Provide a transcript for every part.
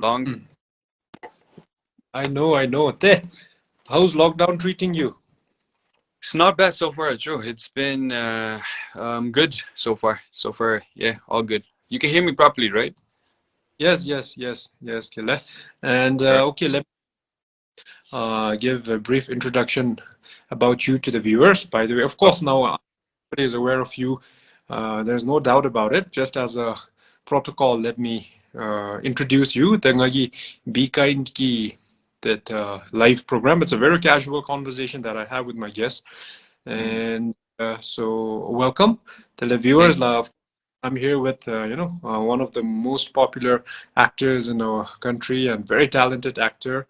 Long. I know, I know. How's lockdown treating you? It's not bad so far, Joe. It's been good so far. So far, yeah, all good. You can hear me properly, right? Yes, yes, yes, yes, Kile. And Right. okay, let me give a brief introduction about you to the viewers. By the way, of Oh, course, now everybody is aware of you. There's no doubt about it. Just as a protocol, let me introduce you. Tengagi Be Kind Ki that live program. It's a very casual conversation that I have with my guests. mm, And so welcome to the thank viewers. Love. I'm here with one of the most popular actors in our country and very talented actor.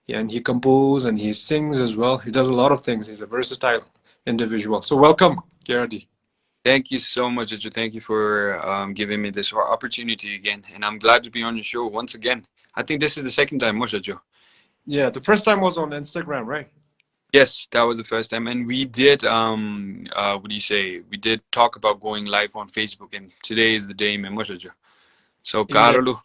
And he composes and he sings as well. He does a lot of things. He's a versatile individual. So welcome, KRD. thank you so much, Joe. Thank you for giving me this opportunity again, and I'm glad to be on your show once again. I think this is the second time, Moshe Joe. Yeah, the first time was on Instagram, right? Yes, that was the first time, and we did what do you say? We did talk about going live on Facebook, and today is the day, man, Moshe Joe. So, Indeed. Karolu.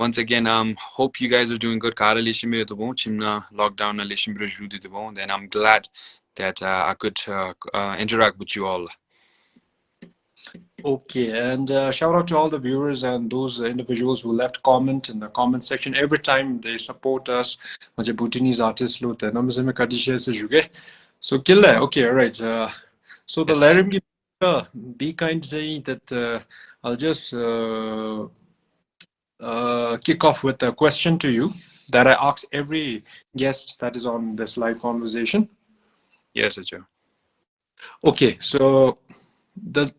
Once again, hope you guys are doing good. Kara lishimi ito bon chimna lockdown na lishimi rajudi ito bon. Then I'm glad that I could interact with you all. Okay, and shout out to all the viewers and those individuals who left comment in the comment section every time they support us. Maje Bhutanese artists lo te namazeme kadishe se juge. So kille, okay, all right. So the Yes. Larim be kind say that I'll just kick off with a question to you that I ask every guest that is on this live conversation. Yes, Acho. Okay, so the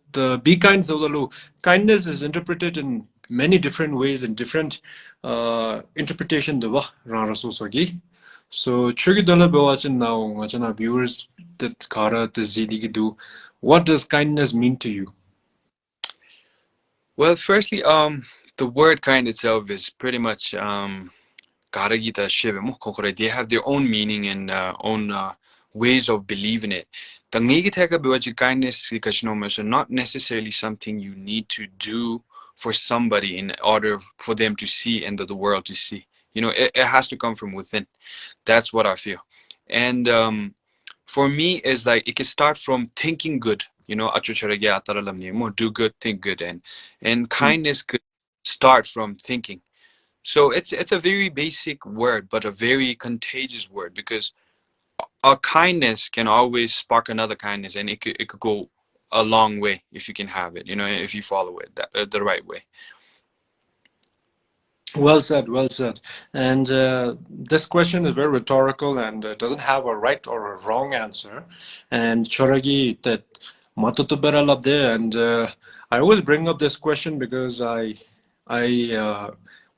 be kind Zolalu, kindness is interpreted in many different ways and different interpretation the rara sogi. So chugi dola bewachin now ngachana viewers that kara the zidi do. What does kindness mean to you? Well, firstly, the word kind itself is pretty much karagita shibe mo kokore. They have their own meaning and own ways of believing it. Tangigiteka biwaji kindness is not necessarily something you need to do for somebody in order for them to see and the world to see. You know, it has to come from within. That's what I feel. And for me, is like it can start from thinking good. You know, more do good, think good, and Hmm. kindness could start from thinking. So it's a very basic word, but a very contagious word because a kindness can always spark another kindness, and it could go a long way if you can have it. You know, if you follow it the right way. Well said, well said. And this question is very rhetorical and doesn't have a right or a wrong answer. And Choragi, that matutubera labde, and I always bring up this question because I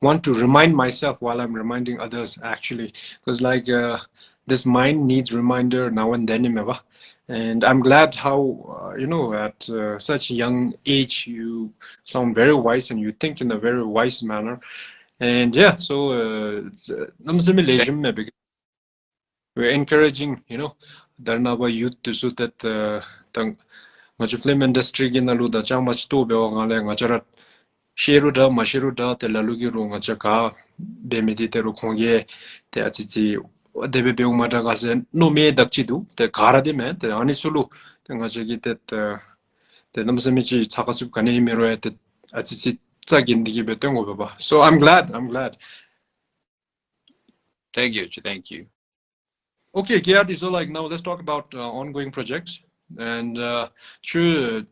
want to remind myself while I'm reminding others actually, because like this mind needs reminder now and then, imeva. And I'm glad how at such a young age you sound very wise and you think in a very wise manner and yeah, so it's Thank, because we're encouraging, Darnaba youth to so that tang much film industry gin alu da cha much to be nga le nga charat shiru da mashiru da te lalu gi ru nga cha ka be medite ru khongye te achichi de be uma da ga se no me dak chi du te gara de me te ani sulu te nga cha gi te namsami chi chaka sup kane himero te achichi tsa gindigi be tengo ba. So I'm glad. thank you, thank you. Okay, Gerhard, so like now let's talk about ongoing projects. And sure,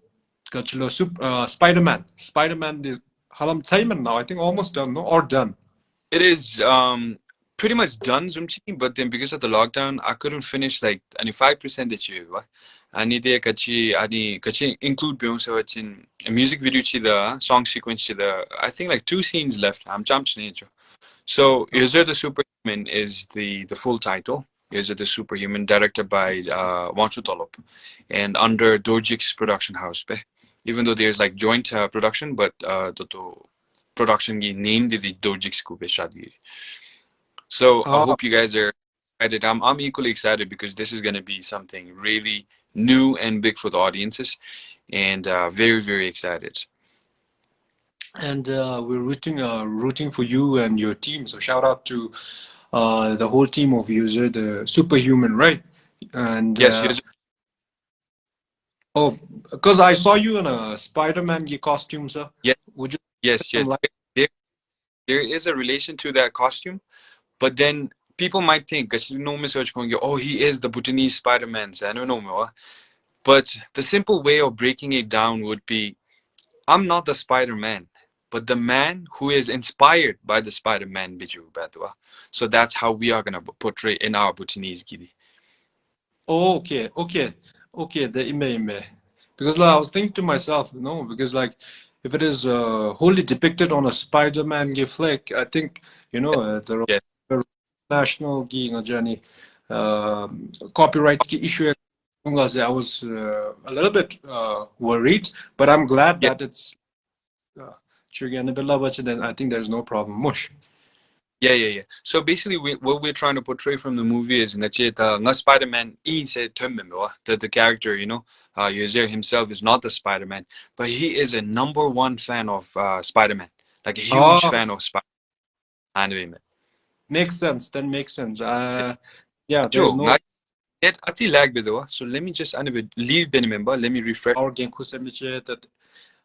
Spider-Man. Spider-Man is Halam Taiman now, I think almost done, no? Or done. It is pretty much done, Zumchi, but then because of the lockdown, I couldn't finish like 95% this year. I need to kachi include Beyonce what's in a music video to the song sequence to the I think like two scenes left. I'm jumping into. So User the Superhuman is the full title. User the Superhuman, directed by Wanshu Tolop and under Dorjik's production house. Even though there's like joint production, but the production ki named the Dorjik's ko shadi. So I Ah, hope you guys are excited. I'm equally excited because this is gonna be something really new and big for the audiences, and very excited. and we're rooting for you and your team. So shout out to the whole team of user, the superhuman, right? And Yes, yes, oh, because I saw you in a Spider-Man costume, sir. yes, Would you shed yes, some yes. light? There, there is a relation to that costume, but then people might think, because you know, Mr. oh, he is the Bhutanese Spider-Man. I don't know, but the simple way of breaking it down would be I'm not the Spider-Man, but the man who is inspired by the Spider-Man Biju Batwa. So that's how we are gonna portray in our Bhutanese Gidi. Oh, okay. The ime. Because like, I was thinking to myself, no, because like if it is wholly depicted on a Spider-Man flick, I think the Yes, national journey copyright issue. I was a little bit worried, but I'm glad yes. that it's then I think there's no problem. Mush. Yeah. So basically, what we're trying to portray from the movie is nga Spider-Man is the character, Uzier himself is not the Spider-Man, but he is a number one fan of Spider-Man, like a huge Oh, fan of Spider-Man. makes sense. Then makes sense. Yeah. Yeah, there's Joe, no net ati lag bedo. So let me just leave Ben member. Let me refresh. our game kusemiche that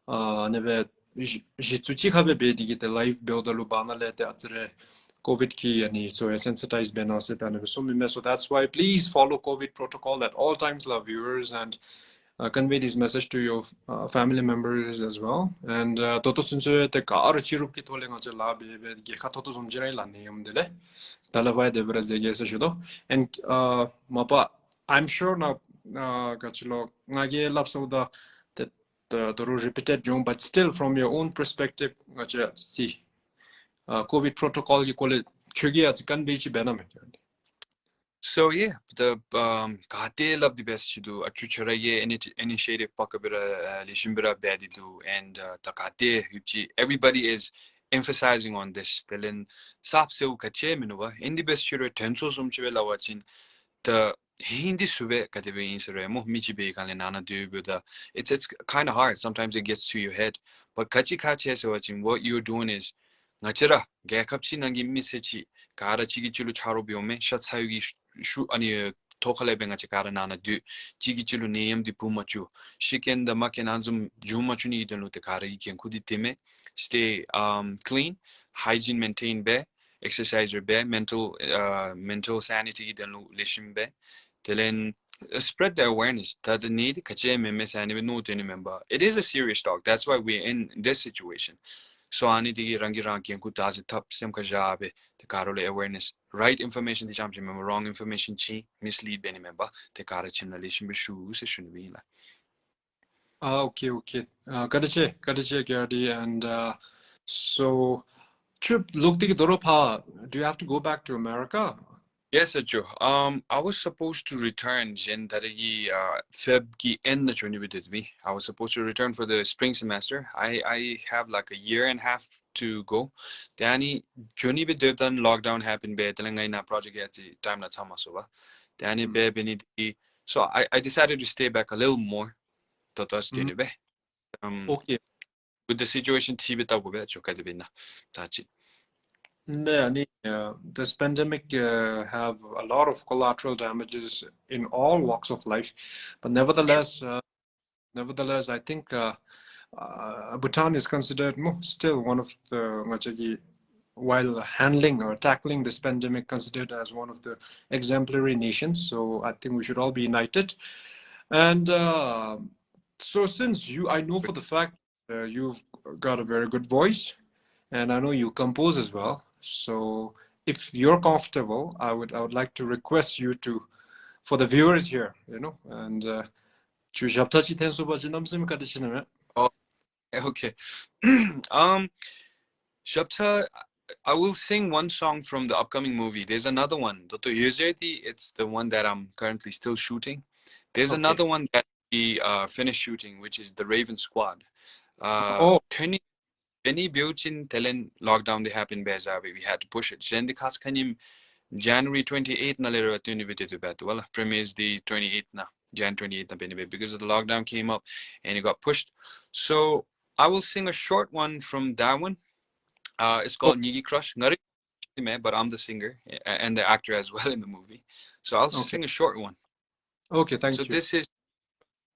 nebe jituchi habe be digite live build alu bana le te atsre COVID key and so sensitized ben also so that's why please follow COVID protocol at all times, love viewers, and convey this message to your family members as well. And toto sunse te ka ar chirup ki tole ngache la be ge kha toto sumjirai la neyam dele talavai debra zege se shudo. And mapa I'm sure now gachilo ngage lap sauda that the repeated jong, but still from your own perspective ngache see COVID protocol you call it chigi at convey chi benam. So yeah, the kate love the best to do a chuchara ye initiative pakabira lishimbira badidu and takate huchi. Everybody is emphasizing on this. Telen sap seu kache minuwa indi best chura tenso sumchive lawachin the hindi sube katebe insere mo michibe kale nana do the it's kind of hard. Sometimes it gets to your head. But kachi kache so watching what you're doing is ngachira gakapchi nangi misechi kara chigi chulu charo biome shat sayugi shu ani tokale benga chikara nana du chigi chulu neyam di pumachu shiken the maken anzum jumachu ni idenu te kara iken kudi time stay clean hygiene maintain be exercise be mental sanity then lishim be then spread the awareness that the need kache meme sani no to remember it is a serious talk. That's why we're in this situation. So ani digi rangi rangi ku tazi tap sem ka jabe te karole awareness right information di jamje member wrong information chi mislead beni member te kara chimnalishin bishu se shunbi la. Okay. Kadache, Gardi, and so Trip look the Doropa. Do you have to go back to America? Yes, Joe. I was supposed to return Jen Tarigi Feb ki end the journey with me. I was supposed to return for the spring semester. I have like a year and a half to go. Danny journey with done lockdown happened be telangai na project at time na tama so ba. Danny Mm. be benidi. So I decided to stay back a little more. Totas Mm. be. Um Okay. with the situation tibeta go be choka de bina. That's it. This pandemic have a lot of collateral damages in all walks of life, but nevertheless, I think Bhutan is considered still one of the while handling or tackling this pandemic, considered as one of the exemplary nations. So I think we should all be united. And so, since I know for the fact you've got a very good voice, and I know you compose as well. So, if you're comfortable, I would like to request you to, for the viewers here, and 주 잡타치 텐소바지 남심 가르치는 Oh, okay. um Shabta, I will sing one song from the upcoming movie. There's another one. Dr. Yuzeti, it's the one that I'm currently still shooting. There's Okay. another one that we finished shooting, which is the Raven Squad. Oh, 20 Benny Biochin Telen lockdown they happened Bezabi. We had to push it. Then the Kaskanim January 28th na lera to bet. Well, premieres the 28th na Jan 28th na Benny because of the lockdown came up and it got pushed. So I will sing a short one from that one. It's Oh, called Nigi Crush. Ngari me, but I'm the singer and the actor as well in the movie. So I'll okay. sing a short one. Okay, So thank you. this is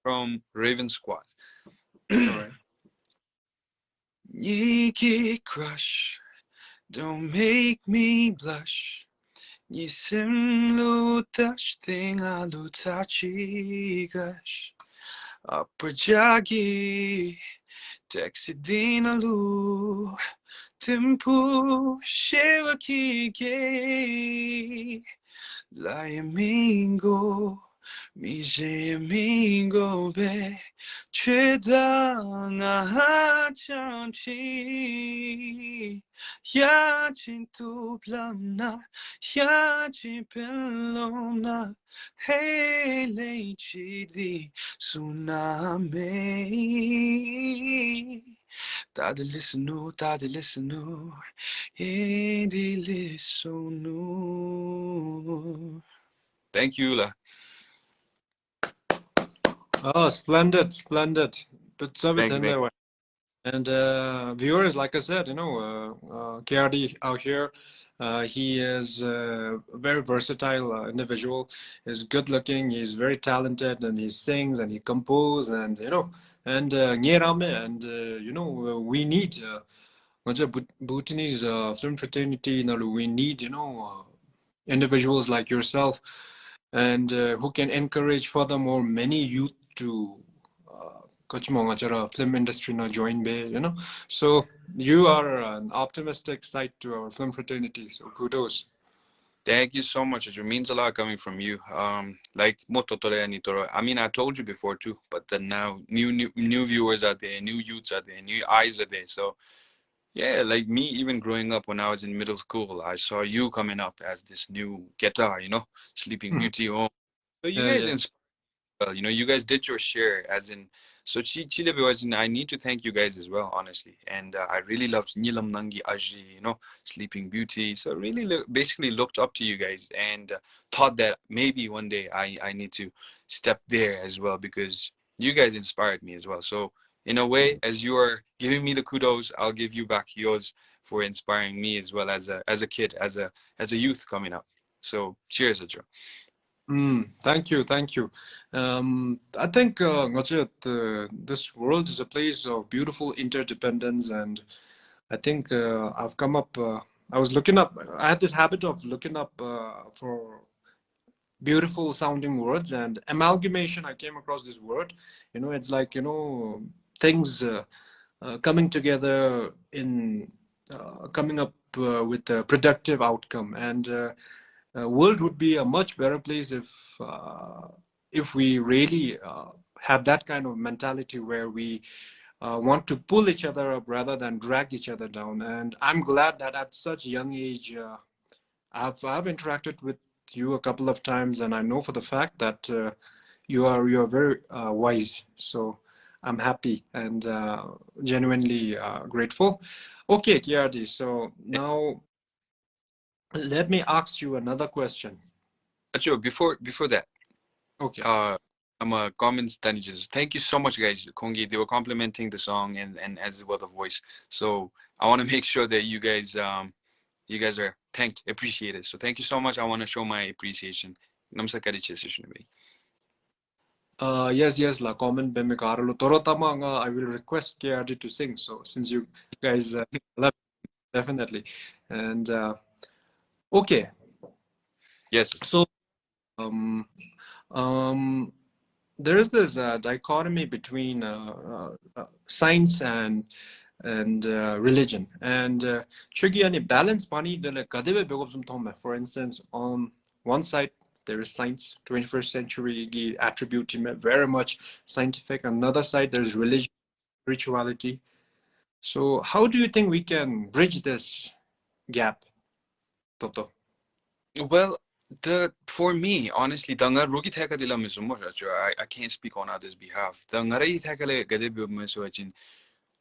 from Raven Squad. All right. Nigi Crush, don't make me blush. Nisimlu tash thing alu tachigash. Upajagi, Texidinalu, Timpu, Shivaki gay. Layamingo, Mijayamingo be, Chidanga Chamchi, Yachin Tuplamna, Yachin Pelomna, Hey Chidi, Tsunami. Tadi listen, Hindi listen. Thank you, La. Oh, splendid, splendid. But so Thank you, thank you. and viewers, like I said, KRD out here, he is a very versatile individual. He's good looking, he's very talented, and he sings and he composes, and and we need Bhutanese film fraternity. We need individuals like yourself, and who can encourage furthermore many youth to film industry now join bay, so you are an optimistic side to our film fraternity, so kudos. Thank you so much. It means a lot coming from you. Like Mototore and Itoro. I mean, I told you before too, but then now new viewers are there, new youths are there, new eyes are there. So yeah, like me, even growing up when I was in middle school, I saw you coming up as this new guitar, Sleeping Mhm. Beauty. Oh, so you Yeah, guys yeah. inspired. Well, you guys did your share, as in. So Chile was in. I need to thank you guys as well, honestly. And I really loved Nilam Nangi Aji, Sleeping Beauty. So really, basically looked up to you guys and thought that maybe one day I need to step there as well because you guys inspired me as well. So in a way, as you are giving me the kudos, I'll give you back yours for inspiring me as well as a kid, as a youth coming up. So cheers, Ajro. Thank you, thank you. I think this world is a place of beautiful interdependence, and I think I've come up. I was looking up. I have this habit of looking up for beautiful sounding words, and amalgamation. I came across this word. It's like things coming together in coming up with a productive outcome, and world would be a much better place if we really have that kind of mentality where we want to pull each other up rather than drag each other down. And I'm glad that at such young age, I've interacted with you a couple of times, and I know for the fact that you are very wise. So I'm happy and genuinely grateful. Okay, KRD. So now let me ask you another question. Ajro, before that. Okay. uh I'm a comments damages. Thank you so much, guys. Kongi, they were complimenting the song and as well the voice. So I want to make sure that you guys are thanked, appreciated. So thank you so much. I want to show my appreciation. Namsakari chesishunbi. Yes, yes, la comment be me karalo. Torotama nga I will request KRD to sing. So since you guys love definitely. And okay. Yes. So um um there is this dichotomy between science and religion. And chigi ani balance pani dele kadebe begobsum thome. For instance, on one side there is science, 21st century gi attribute very much scientific. On another side there's religion, spirituality. So how do you think we can bridge this gap, Toto? Well, the for me, honestly, the nga rugi theka dila misumo. I can't speak on others' behalf. The nga rai theka le gade bi misuajin.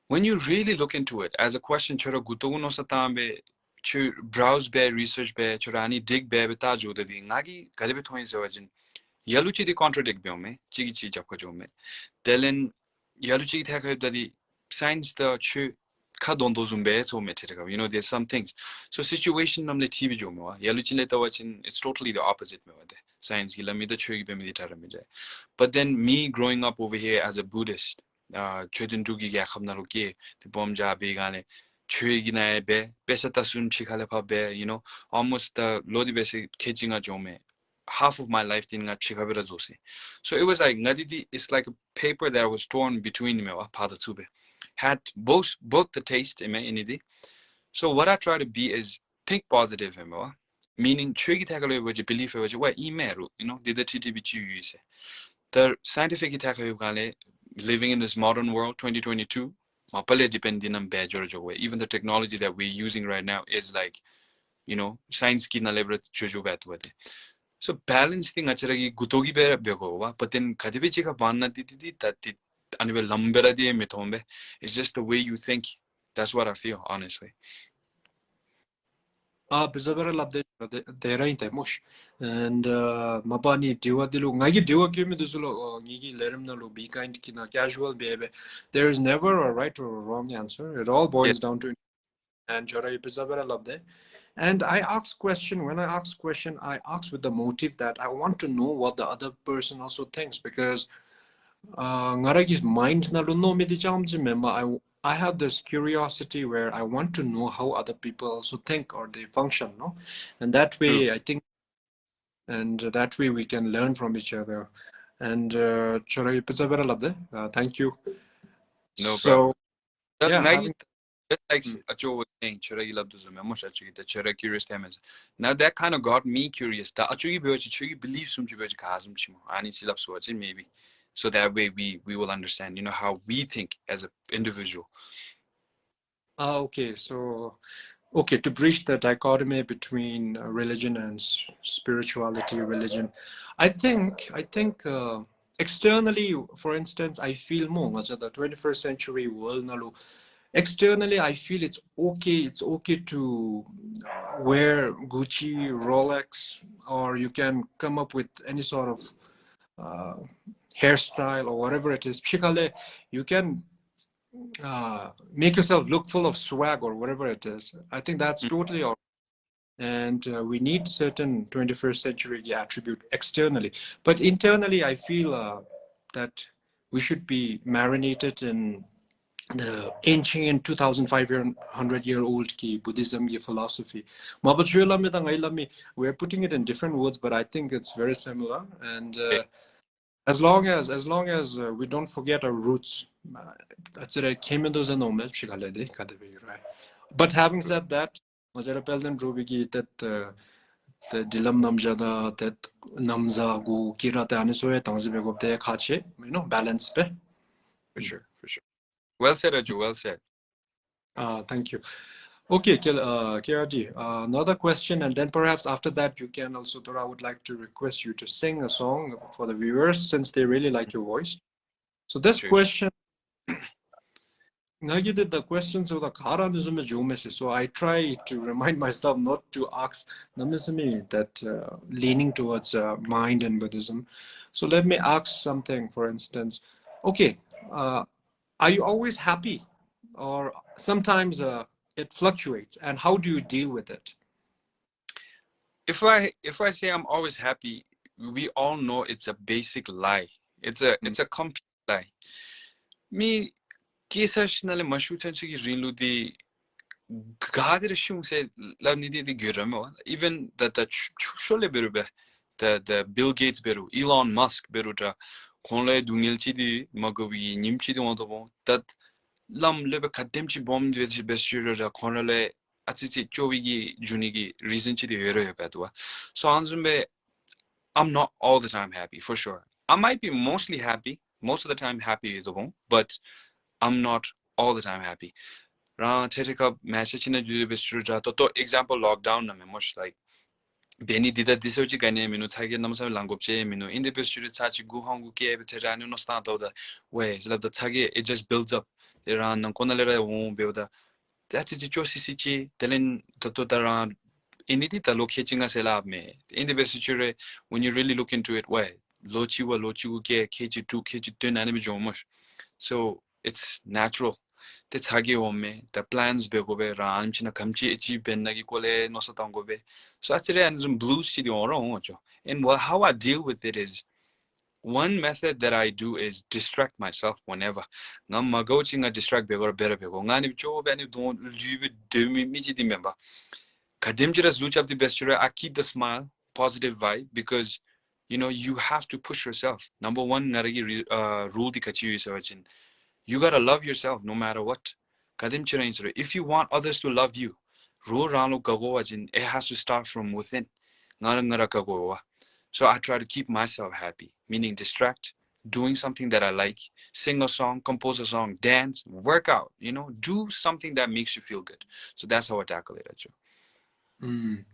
When you really look into it, as a question, chora gutogu no satambe, chu browse be, research be, chora ani dig be, beta jude di ngagi gade bi thoin sewajin. Yaluchi di contradict be me, chigi chi japka jo me. Telen yaluchi theka dadi science the chu kadon dozumbe so meterga, you know, there's some things. So situation namle TV jomo yaluchin leta watching, it's totally the opposite me wade science gila mi the chu be mi tara mi. But then me growing up over here as a Buddhist, chöden dugi ga khamna lo ke the bomja be gane chu gina be besata sun chikale pa be, you know, almost the lodi basic catching jome half of my life didn't got chikabera zose. So it was like ngadidi, it's like a paper that was torn between me pada tsube. Had both the taste in me. So what I try to be is think positive meaning trigger tackle which belief which what email, you know, did the TTB use. The scientific tackle living in this modern world 2022 mapale depending on even the technology that we're using right now is like, you know, science ki na lebre chuju bat wate. So balance thing achiragi gutogi be bego but then kadibichi ka banna didi that anyway lambera die metombe. It's just the way you think. That's what I feel, honestly. Bizabera labde dera inte mush and mabani diwa dilu ngagi diwa kimi dusulo ngigi lerim lo be kind kina casual baby. There is never a right or a wrong answer. It all Yes. boils down to and Jora Bizabera labde. And I ask question when I ask question I ask with the motive that I want to know what the other person also thinks because ngaragi's mind na luno medi chamji member I have this curiosity where I want to know how other people also think or they function, no? And that True. way I think and that way we can learn from each other. And Chorai Pizzabera Labde, thank you. No problem. So yeah, having Just like mm, Acho was saying, Chiragi love to zoom, the Chirag curious damage. Now that kind of got me curious. That Achugi Chugi believes some Chibuchi Kazum Chimo, and it's love watching maybe. So that way we will understand, you know, how we think as an individual. okay, so okay, to bridge the dichotomy between religion and spirituality, religion, I think externally, for instance, I feel more as the 21st century world nalu. Externally, I feel it's okay. It's okay to wear Gucci, Rolex, or you can come up with any sort of uh, hairstyle or whatever it is. Chikale, you can make yourself look full of swag or whatever it is. I think that's Mm. totally all. And we need certain 21st century attribute externally. But internally, I feel that we should be marinated in the ancient 2500-year-old ki Buddhism ki philosophy. We're putting it in different words, but I think it's very similar. And Yeah, as long as we don't forget our roots, that's it. I came into the normal. But having true. said that, Mazara Pelden Rubigi that the Dilam Namjada that Namza go Kirata Anisoe Tanzibego de Kache, balance pe. For sure, for sure. Well said, Ajo, well said. Thank you. Okay, KRD, another question, and then perhaps after that you can also, Dora, I would like to request you to sing a song for the viewers since they really like your voice. So this Sure, sure. question, Nagi did the questions of the Kara Nizume Jumesi. So I try to remind myself not to ask Namisimi that leaning towards mind and Buddhism. So let me ask something, for instance. Okay, uh, are you always happy? Or sometimes it fluctuates, and how do you deal with it? If I say I'm always happy, we all know it's a basic lie. It's a complete lie. Me kisashnale mashutanchigi rinludi gadir shung say la nidi di guramo. Even the shole berube the Bill Gates beru, Elon Musk beru ja konle dungilchi di magawi nimchi di modobo that lam lebe kademchi bomb de besjuro ja konle atsichi chowigi junigi reason chi di yero yobadwa. So anzumbe I'm not all the time happy for sure. I might be mostly happy, most of the time happy but I'm not all the time happy. Ra chetika message na jude besjuro ja to example lockdown na me much like Beni dida disoji gane minu tsage namsa langopche minu in the best tsachi gu hongu ke be terano no sta da way slab the tsage it just builds up there are nan konalera wo builda that is the chosi telen to tara initi ta locating as lab me in the best when you really look into it way lochi wa lochi ke kg2 kg10 anime jomosh so it's natural the chagi home the plans be go be ran china kamchi achieve ben nagi kole no sa tang go be so actually and some blues chi oro ocho and how I deal with it is one method that I do is distract myself whenever ngam ma go chinga distract be go better be go ngani cho be ni don't live de mi chi di member kadim jira zuch up the best I keep the smile positive vibe because you have to push yourself number one ngaragi rule di kachi yu you gotta love yourself no matter what. Kadim chirain sura. If you want others to love you, ro rano kagowa jin, it has to start from within. Ngara ngara kagowa. So I try to keep myself happy, meaning distract, doing something that I like, sing a song, compose a song, dance, work out, do something that makes you feel good. So that's how I tackle it, actually. Mm.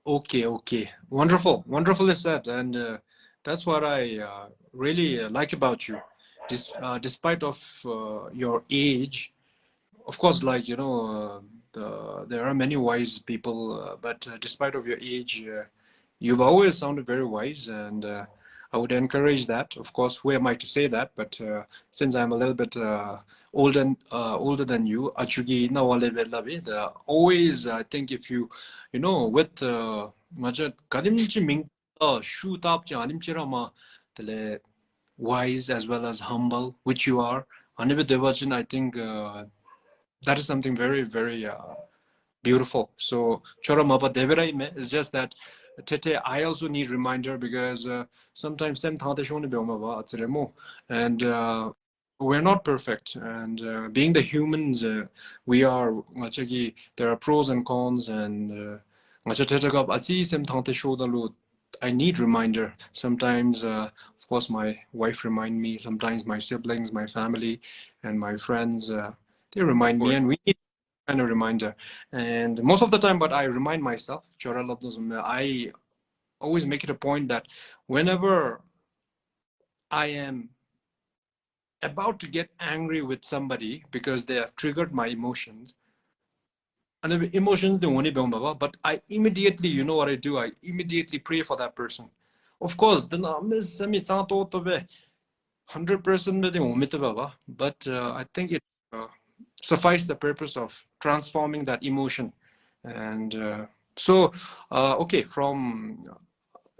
Okay, okay. Wonderful. Wonderful is that. And that's what I really like about you. Despite of your age, of course, like, there are many wise people, but despite of your age, you've always sounded very wise, and I would encourage that. Of course, who am I to say that? But since I'm a little bit older than you, achugi na wale belabi. Always, I think if with maja kadimchi ming shu tapchi animchira ma tele wise as well as humble, which you are. Anibe devachin, I think that is something very, very beautiful. So chora mapa deveraime is just that tete I also need reminder because sometimes sem thate shone beoma ba atsremo and we're not perfect and being the humans we are ngachagi there are pros and cons and ngacha tete gap achi sem thate shodalu I need reminder sometimes of course my wife remind me sometimes my siblings my family and my friends they Of remind me course. and we need kind of reminder. And most of the time, but I remind myself, I always make it a point that whenever I am about to get angry with somebody because they have triggered my emotions, and the emotions they only but I immediately, you know what I do? I immediately pray for that person. Of course, the 100% but I think it suffice the purpose of transforming that emotion. And so, okay, from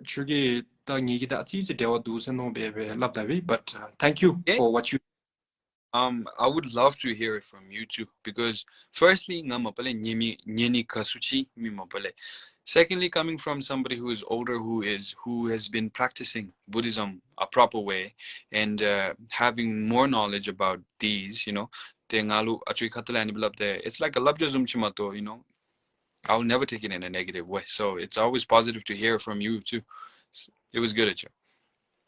Chugi Tangi that easy dewa dusen no baby love that but thank you Yeah. for what you I would love to hear it from you too, because firstly, nga mapale nyeni kasuchi mi mapale. Secondly, coming from somebody who is older, who has been practicing Buddhism a proper way and having more knowledge about these, te ngalu achui khatala ani bilab te. It's like a labja zumchimato, I'll never take it in a negative way. So it's always positive to hear from you too. It was good at you.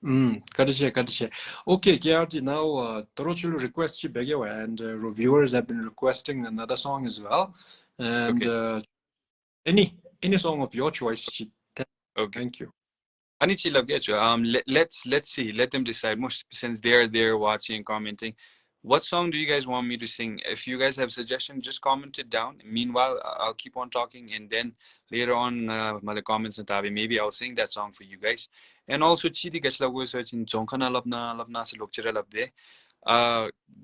Kadiche. Okay, KRD, now Torochulu request you and reviewers have been requesting another song as well. And Okay. any song of your choice, Okay. thank you. Anichi love get you. Let's see. Let them decide. Most since they're there watching, commenting. What song do you guys want me to sing? If you guys have suggestions, just comment it down. Meanwhile, I'll keep on talking, and then later on, my comments and tabi, maybe I'll sing that song for you guys. And also, chidi kachla go search in jonkana labna se lokchira labde.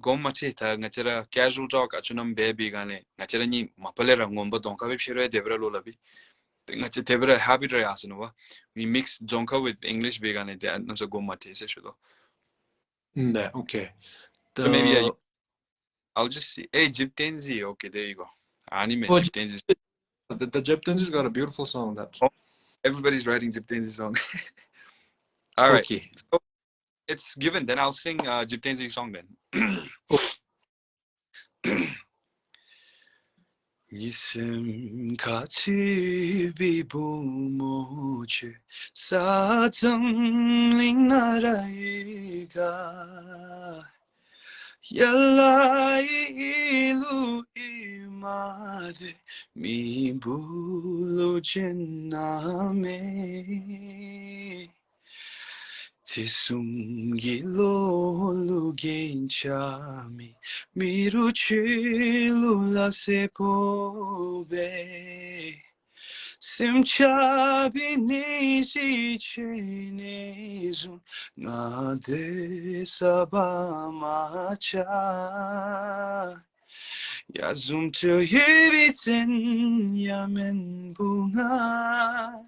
Gommachi ta ngachira casual talk achunam baby gane ngachira ni mapalera ngomba donka web shiro debra lolabi. Ngachi tebra habit ra asunu we mix Zonka with English begane de no so go mate se shudo. Okay. So maybe The I'll just see. Hey, Jiptenzi. Okay, there you go. Anime oh, Jiptenzi. the Jepton's got a beautiful song. That Oh, everybody's writing Jiptenzi song. All right. okay. So it's given. Then I'll sing Jiptenzi song then. Oh, Nisim kachi bibumoche satam lingaraiga yalai ilu imade mi bulu chename tisungilo lugenchami miruchilu sepobe simchabi nisi chenezun ngade sabamacha Ya zoom to hibitin yamen bunga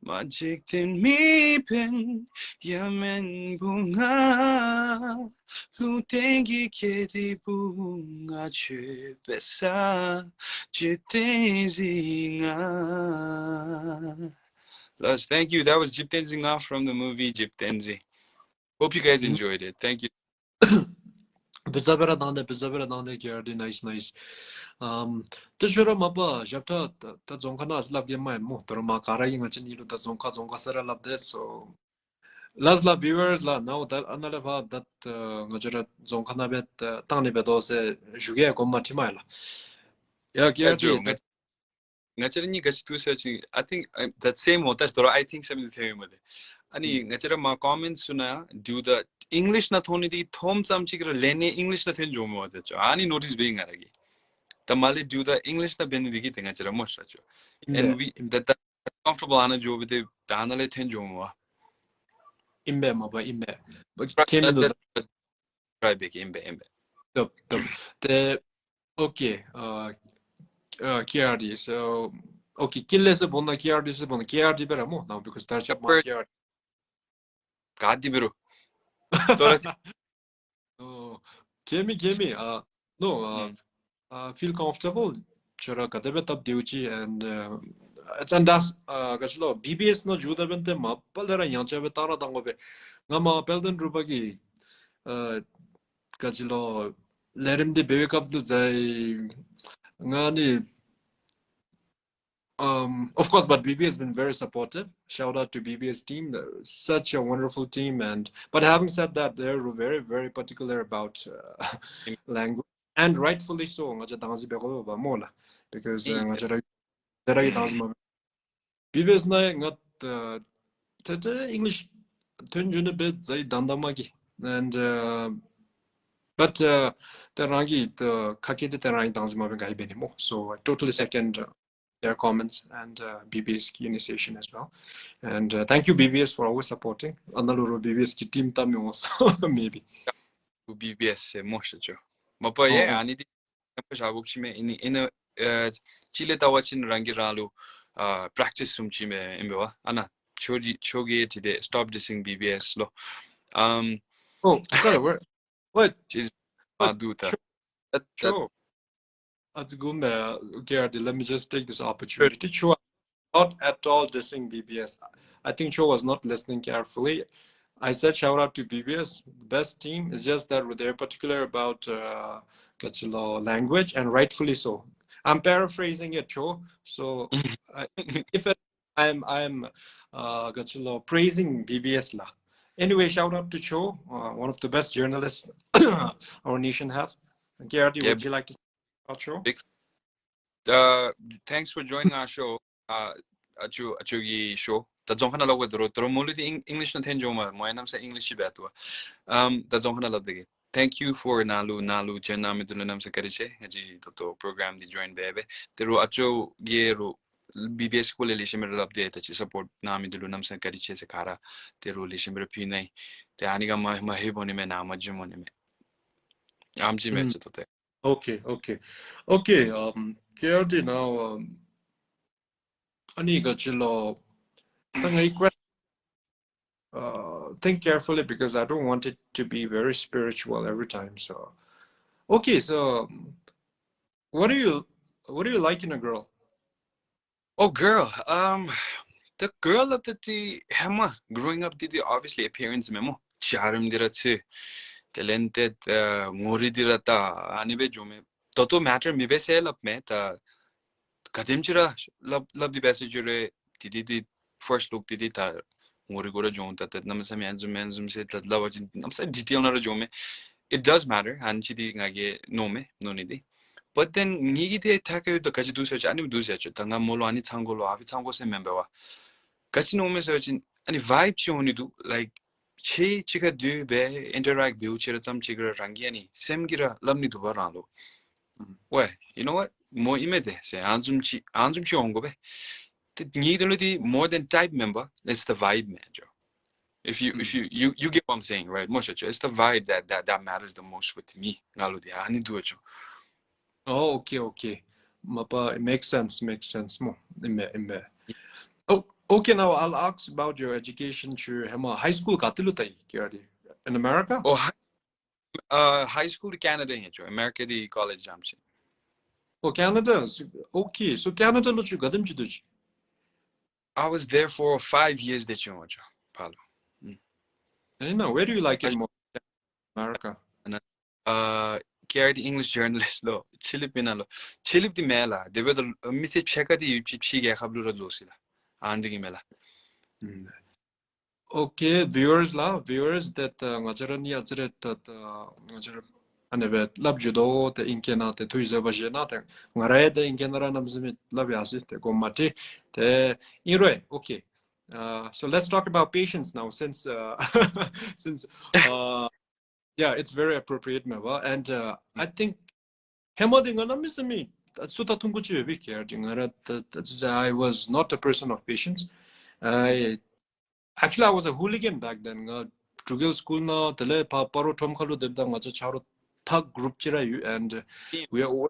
Majiktin mi pen yamen bunga Lutengi kedi bunga chupesa Jitenzinga. Plus, thank you. That was Jitenzinga from the movie Jitenzi. Hope you guys enjoyed it. Thank you. Bizabera dande KRD nice nice. Tishura mapa japta ta zonkana aslab yema mo torma karayi ngachin ilu ta zonka sara labde so las la viewers la now that analeva that ngajara zonkana bet tani bedose juge komma timaila. Ya Yeah, Joe. KRD that Ngacharini gachitu searching. I think that same hotas thora. I think some of the same with it. Ani ngachara ma comments suna do the English na thoni di thom samchikra lene English na then jomo wada cho. Ani notice being aragi. Tamale do the English na beni digi tenga chara most cho. And imbe we that comfortable ana jo with the danale then jomo. imbe mapa imbe. But came into That try big imbe. the okay KRD so okay killese bonna KRD se bonna KRD bera mo now because that's my Chopper KRD. gadi biro. Thora. Oh, Kemi, no, feel comfortable. Chora kadebe tab diuchi and that's kachlo BBS no juda bente mappalera yanchabe tara dangobe ngama pelden rubagi kachlo lerimde bebek abdu zai ngani of course, but BB has been very supportive. Shout out to BB's team. They're such a wonderful team. And but having said that, they're very, very particular about language, and rightfully so. Ngaja danzi bego ba mola because ngaja dara danzi ma BB's na ngat tete English tunjune bit zai dandamagi and but the rangi the kakete the rangi danzi ma bengai benimo. So I totally second their comments and BBS initiation as well. And thank you, BBS, for always supporting. Analuru BBS ki team tami also, maybe. BBS most cho. Mapa ye Oh, ani di jaguk chime in Chile tawachin rangi ralu practice chime imbewa. Ana chogi today stop dissing BBS lo. Akara, what? She's What? maduta. That Sure. Gerard, let me just take this opportunity. Sure, not at all dissing BBS. I think Cho was not listening carefully. I said shout out to BBS, the best team. It's just that they're particular about language, and rightfully so. I'm paraphrasing it, Cho. So I, if I'm praising BBS lah. Anyway, shout out to Cho, one of the best journalists our nation has. Gerardi, yeah, would you like to say about Cho? big thanks for joining our show. Achugi show. The Zonkana log with the English and Tenjoma, my name say English betua. The Zonkana love the Thank you for Nalu Jenna Midunam Sakariche, Haji Toto program the join baby. The Ro Acho Gero BBS school elishim update that support Namidunam Sakariche Sakara, the Rolishim Repine, the Aniga Mahibonime Nama Jimonime. I'm Jim. Okay. KRD now, Aniga Chilo, think carefully because I don't want it to be very spiritual every time. So, okay, so what do you like in a girl? Oh, girl. The girl of the Hema growing up did obviously appearance memo. Charm dirati talented Mori dirata anibe jome. Toto matter mibe sell up me ta kadimchira love the best jure did first look did it Mori gora jom that namasam anzum said that love namsa detail na jome. It does matter and chidi ngage no me no nidi. But then nigide take the kaji do search anim do search tanga molo ani changolo avi chango se member 같이 오면서 진 아니 vibe 치오니도 like 치 치가 뒤에 interact 비우치라 참 치그라 랑기아니 샘기라 람니도 바라로 왜 you know what 뭐 이메데 세 안좀치 온 거배 니들이 more than type member it's the vibe manager if you get what I'm saying right most it's the vibe that matters the most with me 나로디 아니 두어죠 Oh, okay, okay. Mapa, it makes sense, makes sense. Mo, imbe. Oh, okay, now I'll ask about your education to high school katilutai, KRD. In America? Oh, high school to Canada here, America the college jam. Oh, Canada. Okay, so Canada lo chu gadim chiduchi. I was there for 5 years that you Palo. I know, where do you like it more? America. KRD English journalist lo, Chilipina lo, Chilip di mela, they were the missy checker the chiga hablu losila, Andigi mela. Mm. Okay, viewers that ngajarani ajret that ngajar anebet lab judo te inkena te tuiza bajena te ngare de inkenara namzimit lab yasi te gomati te irwe. Okay. So let's talk about patience now since since uh yeah, it's very appropriate meva and I think hemading namzimi suta tunguchi webi care ngara that I was not a person of patience. I Actually, I was a hooligan back then. Jugil school na tele paro tom khalu debda ngacha charo thug group chira you and we always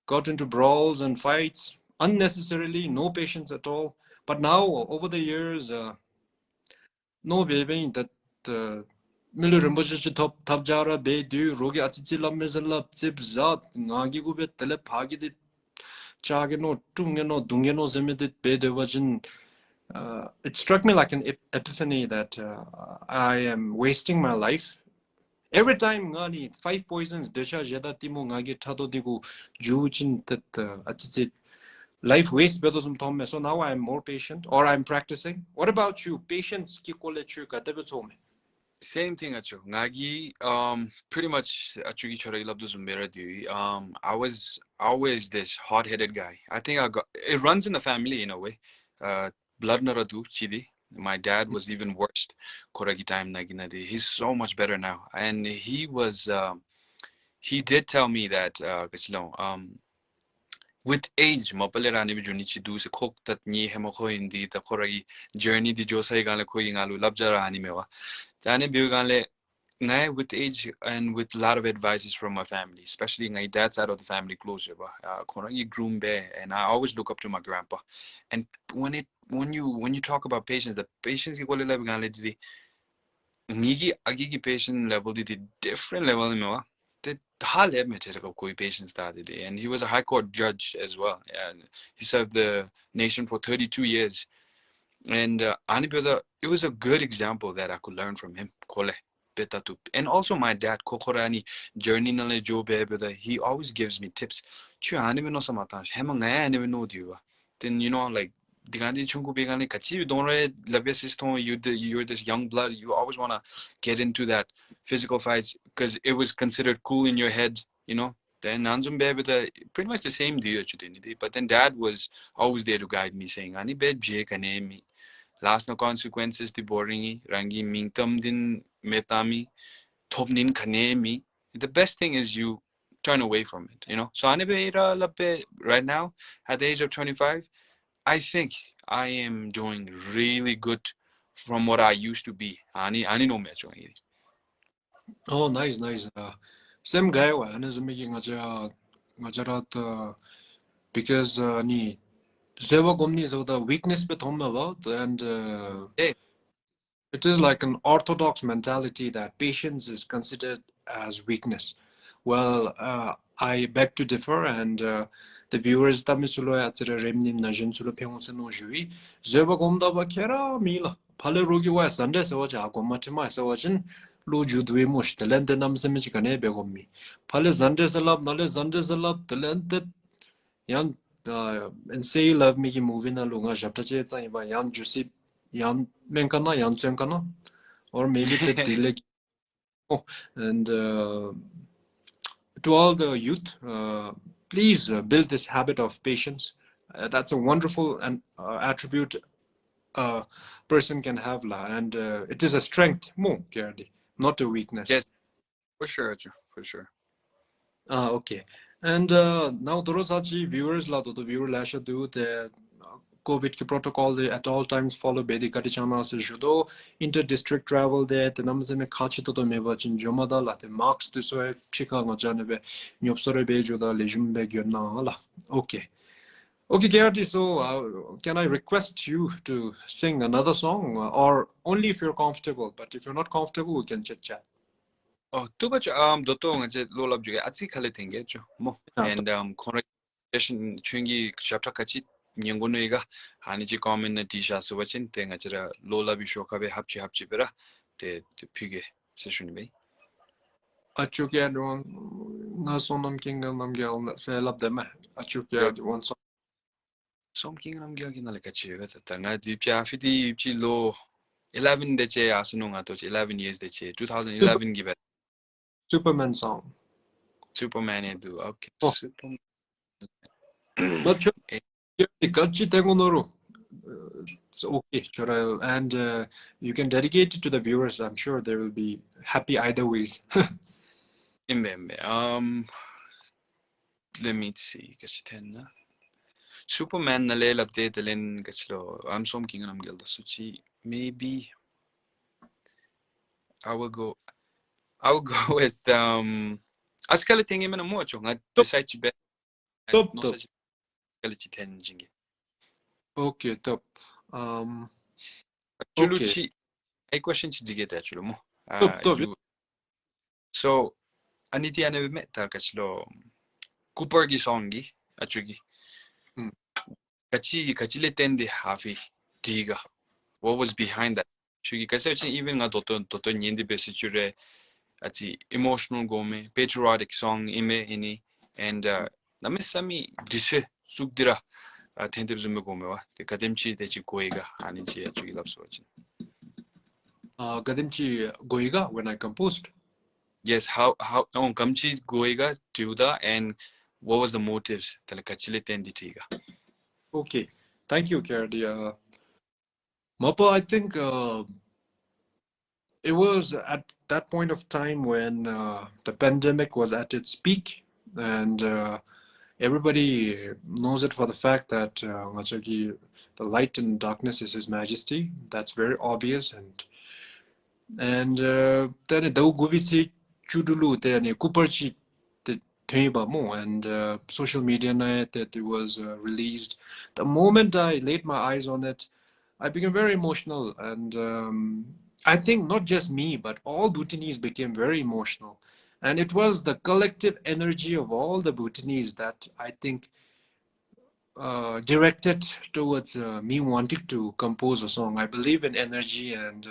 got into brawls and fights unnecessarily, no patience at all. But now over the years, no baby that milu rimboche chi top jara be du rogi achichi lammezala zip zat ngagi gube tele phagi de chage no tunge no dunge no zemedit be de wajin. It struck me like an epiphany that I am wasting my life. Every time ngani five poisons desha jada timo ngagi thado digu juchin that life waste bedosum tomme. So now I'm more patient or I'm practicing. What about you? Patience ki kole chu katabe tome. Same thing at you. Ngagi, pretty much at you chora ilabdu zumbera di. I was always this hot-headed guy. I think I got it runs in the family in a way. Uh, Blood naradu chidi. My dad was even worse. Koragi time naginadi. He's so much better now, and he was. He did tell me that, with age, mapale rani bi juni chidu se khok tat ni hemo kho indi ta koragi journey di josai gale kho ingalu labjara ani mewa. Tane bi gale ngai with age and with a lot of advices from my family, especially my dad's side of the family closer. Koragi groom bear, and I always look up to my grandpa. And when you talk about patience, the patience ki kole lab gale di ngigi agigi patient level di different level mewa. The hal admitted of koi patient started, and he was a high court judge as well, and he served the nation for 32 years. And ani brother, it was a good example that I could learn from him. Kole betatu. And also my dad kokorani journey nale jo be brother, he always gives me tips. Chu ani no samata hema ngaya ani no diwa. Then like digandi chungu begani kachi don't labia system, you're this young blood, you always want to get into that physical fights because it was considered cool in your head, you know. Then Nanzum Bebe, pretty much the same deal, but then dad was always there to guide me, saying, Ani bed Jake and last no consequences the boringi rangi mingtam din metami topnin kanemi. The best thing is you turn away from it, So anibeira lape right now at the age of 25, I think I am doing really good from what I used to be. Ani no me chongi. Oh, nice, nice. Same guy wa anazumiki ngajarat because ni zewa gomni so the weakness bit home about and Hey, it is like an orthodox mentality that patience is considered as weakness. Well, I beg to differ, and the viewers that misulo atsira remnim najin sulo pengonse no jui zeba gomda ba kera mila pale rogi wa sande se waja agomatima se wajin lu judwe mush telente namse mich kane begommi pale zande salab nale zande salab telente yan and say you love me ki movie na lunga chapter che tsai ba yan jusi yan men kana yan chen kana or maybe the delay. Oh, and to all the youth, please build this habit of patience. That's a wonderful and attribute a person can have, and it is a strength, more, Gerdi, not a weakness. yes, for sure, Achu, for sure. Okay. And now, Dorosachi viewers, la the viewer lasha do the COVID ki protocol de at all times follow bedi kati chama se judo inter district travel de te namse me khachi to me ba chin joma da la te marks de so phika nga jane be nyopsore be juda le jumbe gyonna la. Okay. Okay, KRD, so can I request you to sing another song or only if you're comfortable, but if you're not comfortable we can chit chat. too much doto ngaje lola juga atsi khale thenge jo mo Yeah, and conversation chungi chapter kachi nyongonoiga hani ji comment na tisha so wachin te ngajara lola bi shoka be hapchi bera te pige session be achukya don na sonam kinga namgyal se lab deme achukya one song. somking nam gyagi na kachi ga ta nga di pya fiti chi lo 11 de che asunu nga to 11 years de che 2011 give Superman song. Superman do okay Oh, Superman not sure. Kachi tengonoru. It's okay, Choral, and you can dedicate it to the viewers. I'm sure they will be happy either ways. imbe let me see kachi ten Superman na le lapte telen kachlo I'm som king nam gel suchi maybe I will go with askale tingi mena mo chonga Top, decide chi be top, no top. such kale chi ten jingi Okay, top. Um, chulu okay, chi ai question chi digeta chulu mo top, top. do so aniti ane meta kachlo Cooper gi songi achugi Mm. kachi le tende hafi diga what was behind that chugi kasi even nga toto nyindi besichure ati emotional gome patriotic song ime ini and namisami dishe sukdira tente zume gome wa te kademchi te chi koiga ani chi achugi lapsochin Gadimchi Goiga when I composed. yes how on kamchi goiga tuda and what was the motives tele kachile tendi tiga Okay, thank you, Kerdi. Mappa, I think it was at that point of time when the pandemic was at its peak, and everybody knows it for the fact that Ngachagi, the light and darkness is His Majesty. That's very obvious, and then the gubisi chudulu then kuparchi the theba mo and social media night that it was released. The moment I laid my eyes on it, I became very emotional, and I think not just me, but all Bhutanese became very emotional. And it was the collective energy of all the Bhutanese that I think directed towards me wanting to compose a song. I believe in energy, and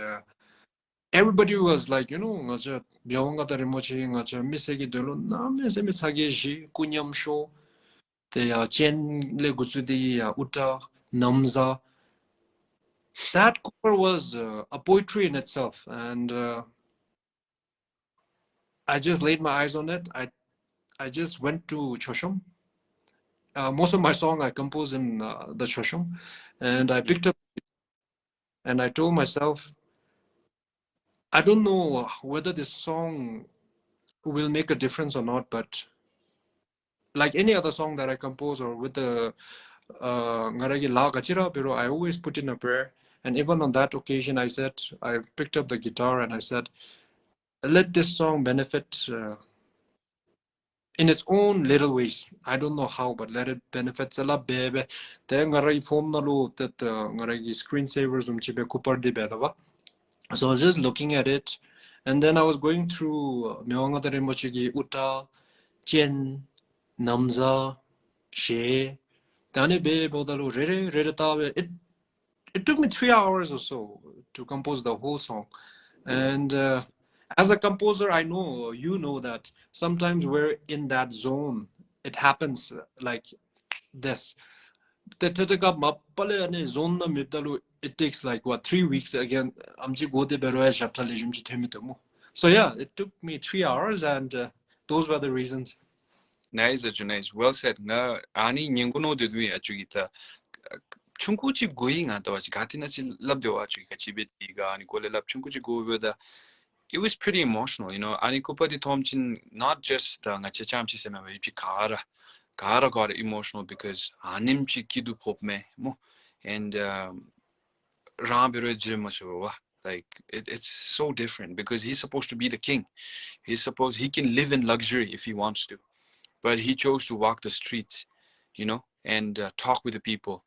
everybody was like, ngaja byawanga tare mochi ngaja misegi dolo na mese misage kunyam show te ya chen le gutsudi ya uta namza. That cover was a poetry in itself, and I just laid my eyes on it. I just went to Chosham. Most of my song I composed in the Chosham, and I picked up and I told myself, I don't know whether this song will make a difference or not, but like any other song that I compose or with the ngaragi la gachira, pero I always put in a prayer. And even on that occasion, I picked up the guitar and I said, let this song benefit in its own little ways. I don't know how, but let it benefit a lot, baby. Then ngaragi phone na lo that ngaragi screensavers chibe kupar di bedava. So I was just looking at it, and then I was going through Mewanga Rinpoche Uta, Chen, Namza, She, Dane Be Bodalu, Rere, Rere Tabe. It took me 3 hours or so to compose the whole song. And as a composer, I know, you know that sometimes we're in that zone. It happens like this. It takes like what 3 weeks again. So yeah, it took me 3 hours, and those were the reasons. nice nice well said nga ani nyinguno de dwi achugita chunkuchi going at was gatina chi love the watch kachibe tiga ani kole lab chunkuchi go with it was pretty emotional, ani kupati tomchin not just nga chechamchi sema we kara got emotional because animchi kidu pop me mo and like it's so different because he's supposed to be the king. He can live in luxury if he wants to, but he chose to walk the streets, and talk with the people,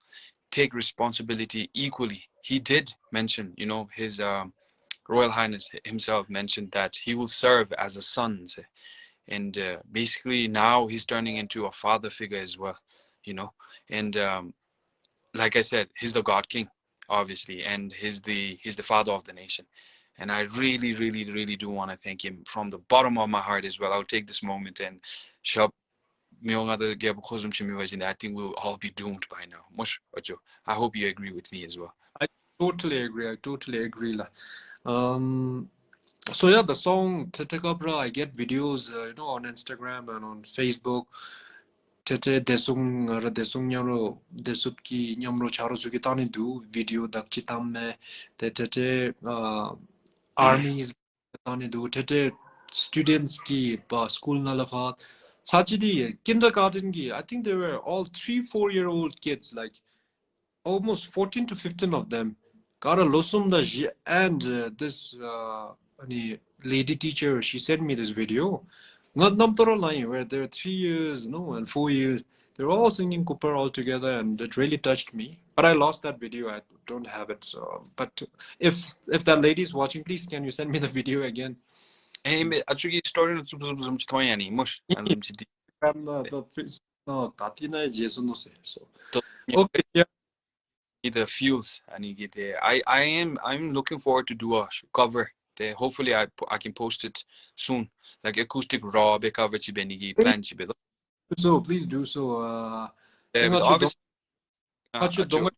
take responsibility equally. He did mention, his Royal Highness himself mentioned that he will serve as a son, and basically now he's turning into a father figure as well, and like I said, he's the God King, obviously, and he's the father of the nation. And I really, really, really do want to thank him from the bottom of my heart as well. I'll take this moment and shop I think we'll all be doomed by now. Mush Ojo. I hope you agree with me as well. I totally agree. I totally agree. La. Um, so yeah, the song Tetekabra, I get videos, on Instagram and on Facebook. Tete desung ra desung nyamro desup ki nyamro charo suki tani do video dakchi tamme tete armies tani do tete students ki school na lafa sajidi kindergarten ki I think they were all 3-4 year old kids like almost 14 to 15 of them got a losum da and this any lady teacher she sent me this video not Namtoro line where they're 3 years no and 4 years they're all singing Cooper all together and it really touched me but I lost that video I don't have it so but if that lady's watching please can you send me the video again. Hey, me actually story no zum toyani mush and zum chidi. No Tatina Jason no say so To okay yeah. the feels and you get there. I'm looking forward to do a cover. There, hopefully I can post it soon. Like acoustic raw be cover chi benigi plan chi be. So please do so. But obviously, Don't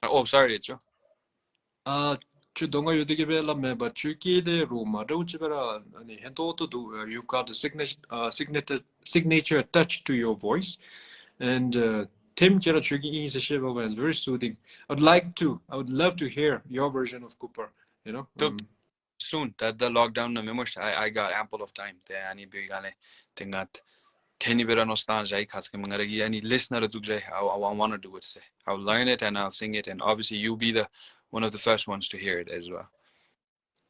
oh sorry, it's donga yudige bela me but chuki de Roma don't chibera ani hento to do you've got a signature touch to your voice and Tim Chera Chugi is a shiva was very soothing. I would love to hear your version of Cooper, you know. soon that the lockdown na memosh I got ample of time. Te ani bigale tingat teni bera nostalgia I khas ke mangaragi ani listener jugre I want to do it say. I'll learn it and I'll sing it and obviously you'll be the one of the first ones to hear it as well.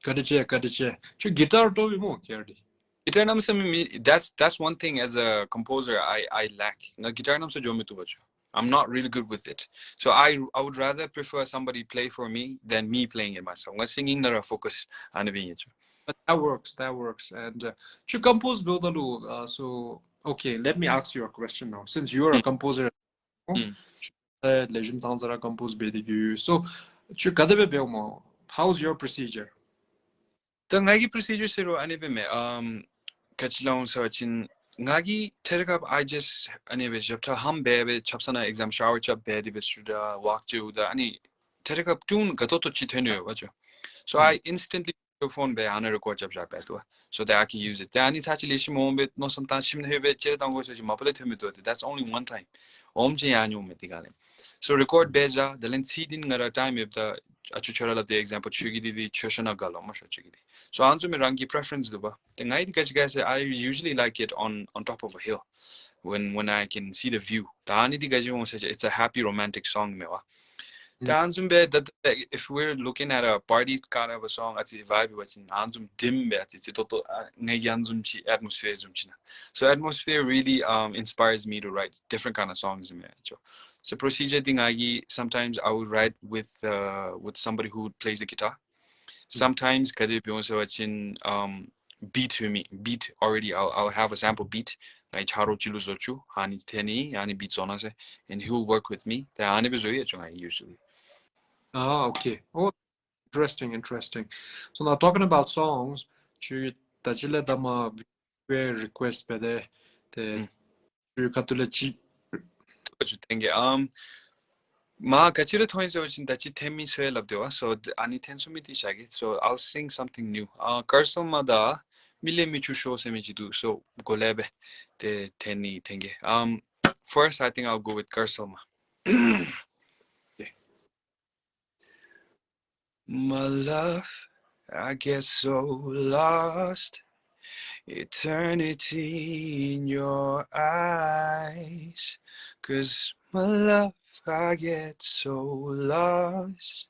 Kadiche. Chu guitar to mo KRD. Guitar nam se that's one thing as a composer I lack. Na guitar nam se jo me tu bacho. I'm not really good with it. So I would rather prefer somebody play for me than me playing it myself. Nga singing na ra focus ani bin yecho. But that works. That works. And to compose Bildalu, so okay, let me ask you a question now. Since you are a composer, legend tanzara compose bedigu. So, to kadebe belmo, how's your procedure? The ngagi procedure siro ani be me kachilong so chin ngagi tergap I just ani be jabta ham be chapsana exam shower chap be di studa walk to the ani tergap tune gatoto chi thenu bacho. So I instantly phone be ana record chap chap to so that I can use it. Then it's actually shimo be no sometimes shim hebe chere dango so mapale themu to that's only one time. Omji anyo me tigale. So record beja the len seeding ngara time if the achuchara of the example chugidi di choshana galo mosho chugidi. So anzu me rangi preference duba. The ngai guys I usually like it on top of a hill when I can see the view. The ani di guys it's a happy romantic song mewa. That if we're looking at a party kind of a song, it's a vibe which in Anzum dim it's a total atmosphere. So atmosphere really inspires me to write different kind of songs. So procedure thing sometimes I would write with somebody who plays the guitar. Sometimes kade in beat with me beat already I'll have a sample beat like charo chilu zochu hani teni ani beats on us and he'll work with me. The ani usually. Ah, okay. Oh, interesting. So now talking about songs, chu tajile dama request bede the chu katule chi. Thank you. Ma kachira thoin so chin dachi themi swe labdewa so ani tenso miti shagi so I'll sing something new. Karsam mada mile michu show se michidu so golebe te teni tenge. First I think I'll go with Karsama. My love, I get so lost. Eternity in your eyes. 'Cause My love, I get so lost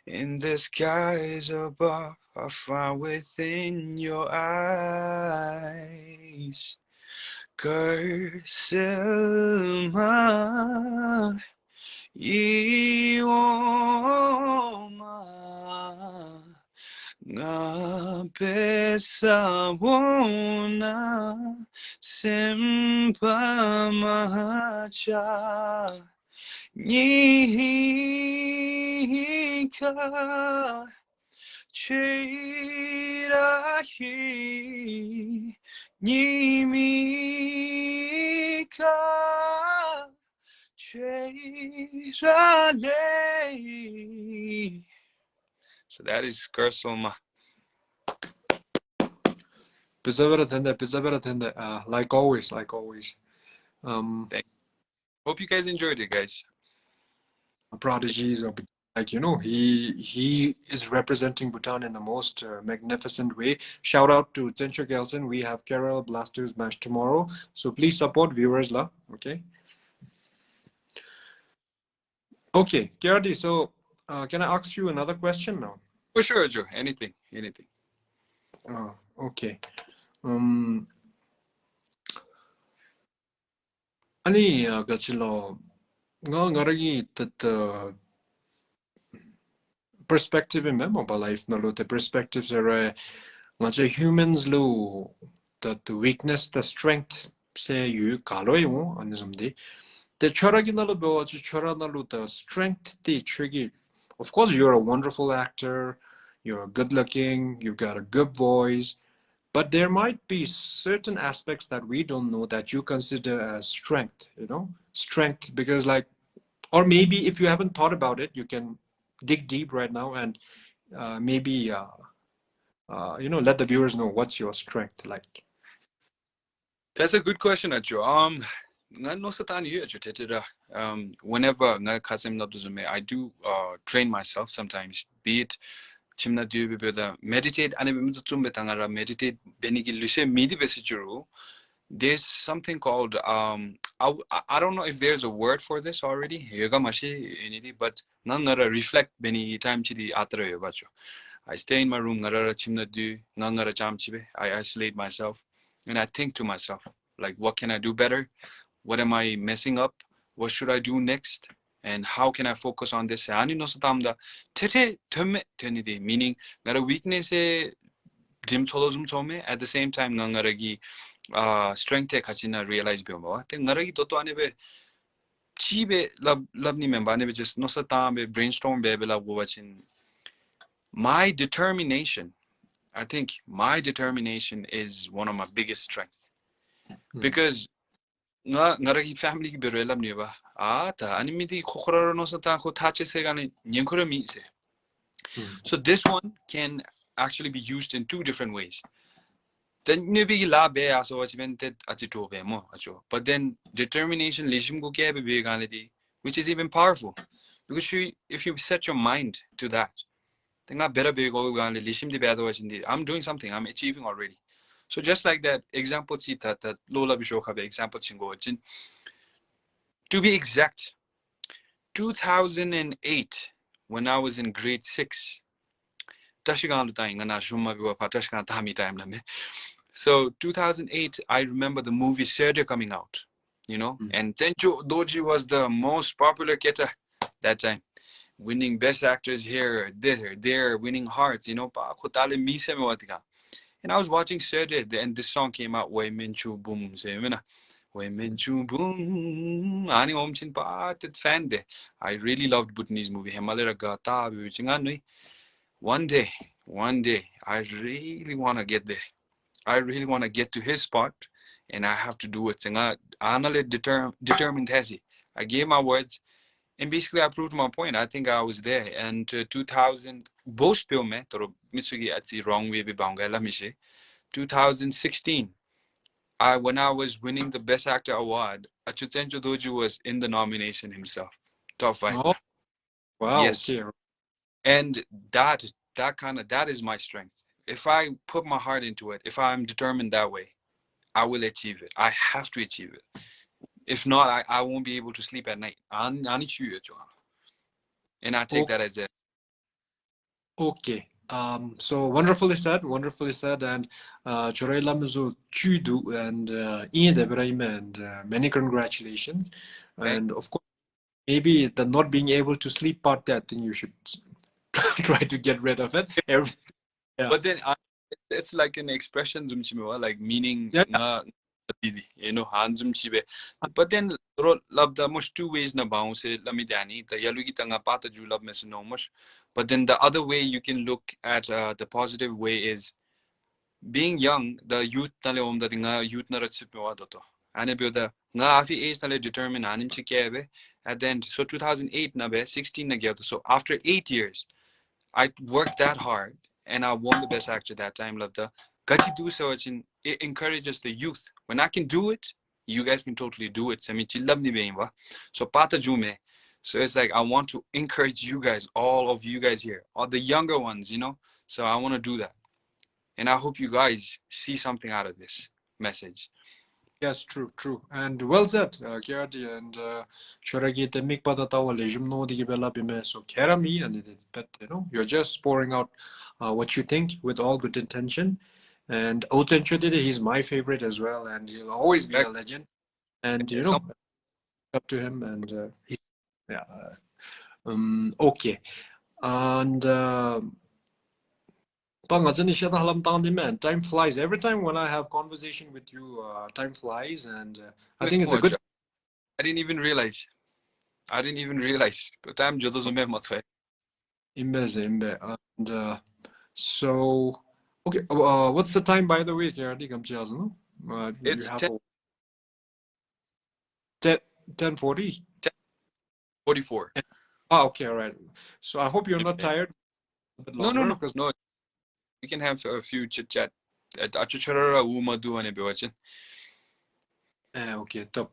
in the skies above. I find within your eyes. Curselma, ioma, nga pesawona, sempamacha. Nika chirahi Nimika chirale. So that is Kursoma. Like always, like always. Um, Thank Hope you guys enjoyed it, guys. Prodigies, or like he is representing Bhutan in the most magnificent way. Shout out to Tencho Gelson. We have Kerala Blasters match tomorrow, so please support viewers, la. Okay. Okay, KRD. So, can I ask you another question now? For sure, Joe. Anything, anything. Okay. Um, 아니, gachilo, nga ngaragi that perspective in mobile life na lo the perspectives are ngaja humans lo that the weakness, the strength say you kaloyo 안 somdi. The 철학이나로 배워지 철학나로 the strength the tricky. Of course, you're a wonderful actor. You're good looking. You've got a good voice. But there might be certain aspects that we don't know that you consider as strength, strength because like, or maybe if you haven't thought about it, you can dig deep right now and maybe, let the viewers know what's your strength like. That's a good question, Joe. Nga no satan yu Joe tetira. Whenever nga kasim nabduzume, I do train myself sometimes. Be it chimna do be the meditate ane be tum betangara meditate benigi luse midi besijuru. There's something called I don't know if there's a word for this already. Yoga mashi inidi, but ngara reflect beni time chidi atra yo bacho. I stay in my room ngara chimna do ngara cham chibe. I isolate myself and I think to myself like what can I do better? What am I messing up? What should I do next? And how can I focus on this? Ani no satamda tete tome tenidi, meaning ngara weakness e dim cholo zum some at the same time ngaragi strength 같이 나 realize 배워. 근데 나라기 또또 안에 배 집에 랍니 멤버 안에 just no 사담에 brainstorm 배벨라 보아친 my determination. I think my determination is one of my biggest strengths because 나라기 family 기 배로 랍니 봐. 다 아니미디 코코라로 no 사담 코 타체 세간에 냥코라 미세. So this one can actually be used in two different ways. Then maybe la be aso achievement achieve be mo acho. But then determination lishim go ke be ganadi, which is even powerful, because if you set your mind to that, then I better be go ganadi lishim di be otherwise I'm doing something, I'm achieving already. So just like that example chita that Lola Bishoka be example chingo chin. To be exact, 2008 when I was in grade 6. Tashigan lutang na shuma biwa patashkan tami time na me. So 2008, I remember the movie Sergio coming out, and Tencho Doji was the most popular keta that time, winning best actors here, there, winning hearts, and I was watching Sergio, and this song came out, Way Minchu Boom, Way Minchu Boom, Ani Omchin Pa, that fan de. I really loved Bhutanese movie, Himalaya Gata, one day, I really want to get there. I really want to get to his spot, and I have to do it. I'm determined. I gave my words, and basically I proved my point. I think I was there. And 2000, both film me, toro mitsugi atsi wrong way be banga la mishi. 2016, when I was winning the Best Actor award, Achutenjo Doji was in the nomination himself, top five. Oh, wow, Yes, okay. and that is my strength. If I put my heart into it, if I'm determined that way, I will achieve it. I have to achieve it. If not, I won't be able to sleep at night. And I take Oh, that as a okay. So wonderfully said, and Choray Lamazu Chudu and Ian Ibrahim, and many congratulations. right. And of course, maybe the not being able to sleep part, that thing you should try to get rid of it. Yeah, But then it's like an expression like meaning yeah, nga you know hanzum chibe. But then love the much two ways na bounce lamidani the yalugi tanga pata ju love mes no much. But then the other way you can look at the positive way is being young, the youth nale omda nga youth na rachip me wadoto. Ane the nga afi age nale determine anim chikebe. And then so 2008 na be 16 na gyato. So after 8 years, I worked that hard and I won the best actor that time. Love the Gati do so it encourages the youth. When I can do it, you guys can totally do it. Sami chillab ni beimba. So pata jume. So it's like I want to encourage you guys, all of you guys here, all the younger ones, you know. So I want to do that. And I hope you guys see something out of this message. yes, true. And well said, KRD and Shoragi the Mikpada Tawa Lejum no the Gibela Bime, so Kerami, and that you're just pouring out what you think with all good intention. And authenticity, he's my favorite as well, and he'll always be a Back legend. And some up to him, and yeah, okay. And time flies. Every time when I have conversation with you, time flies, and I think it's a good. I didn't even realize. I didn't even realize. But I'm jodo zume matwe. And so, okay, what's the time, by the way, KRD? You It's have a 10, 10:40. 10:44. Ah, okay, all right. So I hope you're not tired a bit No, no, longer, no, because no. We can have a few chit chat. Achuchara uma do ane bewachin. okay, top.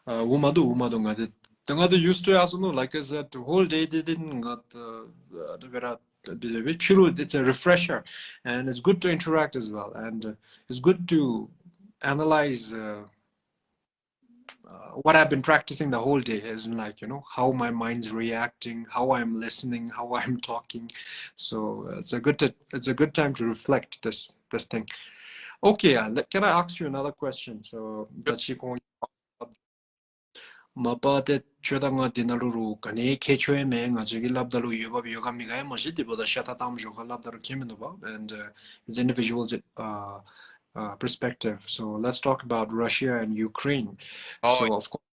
Umadu ngade. Tangada used to also know, like I said, the whole day they didn't got the it's a refresher, and it's good to interact as well, and it's good to analyze what I've been practicing the whole day, is like how my mind's reacting, how I'm listening, how I'm talking. So it's a good time to reflect this thing. Okay, can I ask you another question? So that she going Mapate chodanga dinaruru kane kechoe me ngajigi labdalu yuba yogamiga mashiti boda shata tam joka labdaru kiminova, and his individual's perspective. So let's talk about Russia and Ukraine. Oh, So of course